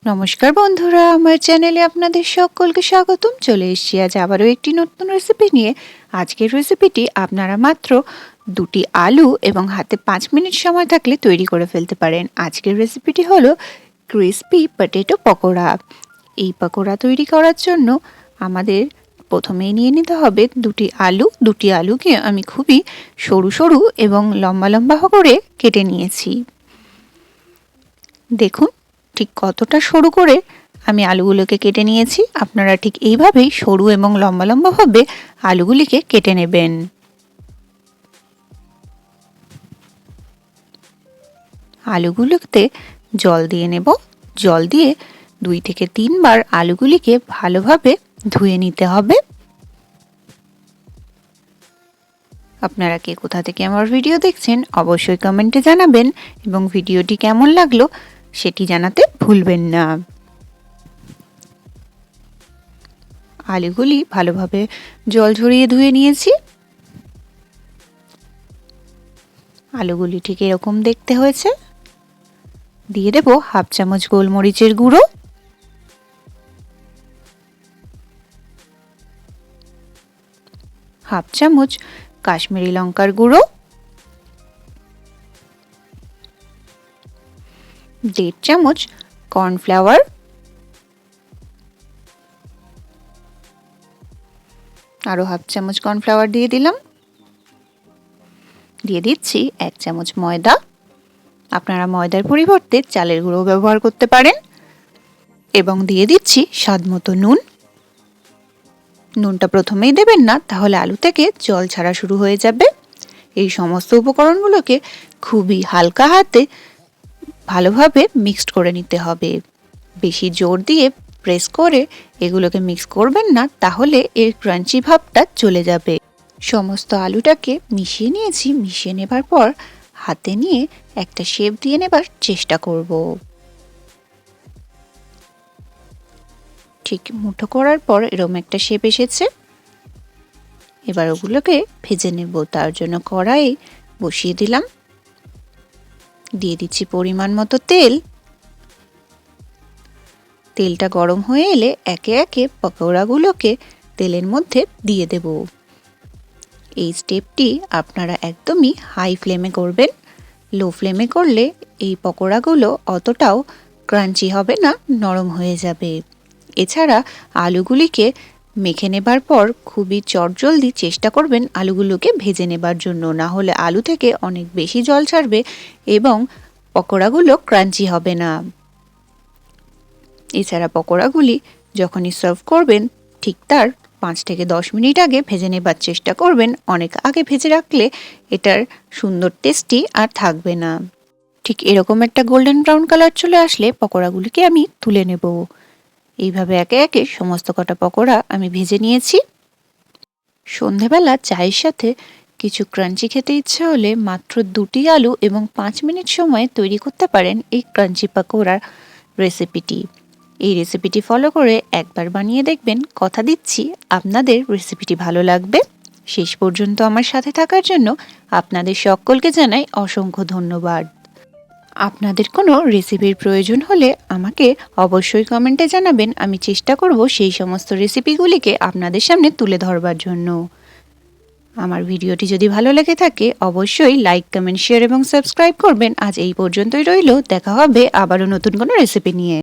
নমস্কার বন্ধুরা, আমার চ্যানেলে আপনাদের সকলকে স্বাগতম। চলে এসেছি আজ আবারও একটি নতুন রেসিপি নিয়ে। আজকের রেসিপিটি আপনারা মাত্র 2টি আলু এবং হাতে 5 মিনিট সময় থাকলে তৈরি করে ফেলতে পারেন। আজকের রেসিপিটি হলো ক্রিসপি পটেটো পকোড়া। এই পকোড়া তৈরি করার জন্য আমাদের প্রথমেই নিয়ে নিতে হবে 2টি আলু। 2টি আলুকে আমি খুবই সরু সরু এবং লম্বা লম্বা করে কেটে নিয়েছি। দেখুন ঠিক কতটা সরু করে আমি আলুগুলোকে কেটে নিয়েছি। আপনারা ঠিক এইভাবেই সরু এবং লম্বা লম্বাভাবে আলুগুলিকে কেটে নেবেন। আলুগুলোতে জল দিয়ে নেব। জল দিয়ে 2 থেকে 3 বার আলুগুলিকে ভালোভাবে ধুয়ে নিতে হবে। আপনারা কে কোথা থেকে আমার ভিডিও দেখছেন অবশ্যই কমেন্টে জানাবেন এবং ভিডিওটি কেমন লাগলো সেটি জানাতে ভুলবেন না। আলুগুলি ভালোভাবে জল ঝরিয়ে ধুয়ে নিয়েছি। আলুগুলি ঠিক এরকম দেখতে হয়েছে। দিয়ে দেব হাফ চামচ গোলমরিচের গুঁড়ো, হাফ চামচ কাশ্মীরি লঙ্কার গুঁড়ো, 1.5 চামচ কর্নফ্লাওয়ার, আরও হাফ চামচ কর্নফ্লাওয়ার দিয়ে দিলাম। দিয়ে দিচ্ছি 1 চামচ ময়দা। আপনারা ময়দার পরিবর্তে চালের গুঁড়ো ব্যবহার করতে পারেন। এবং দিয়ে দিচ্ছি স্বাদমতো নুন। নুনটা প্রথমেই দেবেন না, তাহলে আলু থেকে জল ছাড়া শুরু হয়ে যাবে। এই সমস্ত উপকরণগুলোকে খুবই হালকা হাতে ভালোভাবে মিক্সড করে নিতে হবে। বেশি জোর দিয়ে প্রেস করে এগুলোকে মিক্স করবেন না, তাহলে এর ক্রাঞ্চি ভাবটা চলে যাবে। সমস্ত আলুটাকে মিশিয়ে নিয়েছি। মিশিয়ে নেবার পর হাতে নিয়ে একটা শেপ দিয়ে নেবার চেষ্টা করব। ঠিক মুঠো করার পর এরকম একটা শেপ এসেছে। এবার ওগুলোকে ভেজে নেব। তার জন্য কড়াই বসিয়ে দিলাম। দিয়ে দিচ্ছি পরিমাণ মতো তেল। তেলটা গরম হয়ে এলে একে একে পকোড়াগুলোকে তেলের মধ্যে দিয়ে দেব। এই স্টেপটি আপনারা একদমই হাই ফ্লেমে করবেন। লো ফ্লেমে করলে এই পকোড়াগুলো অতটাও ক্রাঞ্চি হবে না, নরম হয়ে যাবে। এছাড়া আলুগুলিকে মেখে নেবার পর খুবই চটজলদি চেষ্টা করবেন আলুগুলোকে ভেজে নেবার জন্য, না হলে আলু থেকে অনেক বেশি জল ছাড়বে এবং পকোড়াগুলো ক্রাঞ্চি হবে না। এছাড়া পকোড়াগুলি যখনই সার্ভ করবেন ঠিক তার 5 থেকে 10 মিনিট আগে ভেজে নেবার চেষ্টা করবেন। অনেক আগে ভেজে রাখলে এটার সুন্দর টেস্টি আর থাকবে না। ঠিক এরকম একটা গোল্ডেন ব্রাউন কালার চলে আসলে পকোড়াগুলিকে আমি তুলে নেব। এইভাবে একে একে সমস্ত কটা পকোড়া আমি ভেজে নিয়েছি। সন্ধেবেলা চায়ের সাথে কিছু ক্রাঞ্চি খেতে ইচ্ছে হলে মাত্র 2টি আলু এবং 5 মিনিট সময়ে তৈরি করতে পারেন এই ক্রাঞ্চি পকোড়ার রেসিপিটি। এই রেসিপিটি ফলো করে একবার বানিয়ে দেখবেন। কথা দিচ্ছি আপনাদের রেসিপিটি ভালো লাগবে। শেষ পর্যন্ত আমার সাথে থাকার জন্য আপনাদের সকলকে জানাই অসংখ্য ধন্যবাদ। আপনাদের কোনো রেসিপির প্রয়োজন হলে আমাকে অবশ্যই কমেন্টে জানাবেন। আমি চেষ্টা করব সেই সমস্ত রেসিপিগুলিকে আপনাদের সামনে তুলে ধরবার জন্য। আমার ভিডিওটি যদি ভালো লেগে থাকে অবশ্যই লাইক, কমেন্ট, শেয়ার এবং সাবস্ক্রাইব করবেন। আজ এই পর্যন্তই রইল। দেখা হবে আবারও নতুন কোনো রেসিপি নিয়ে।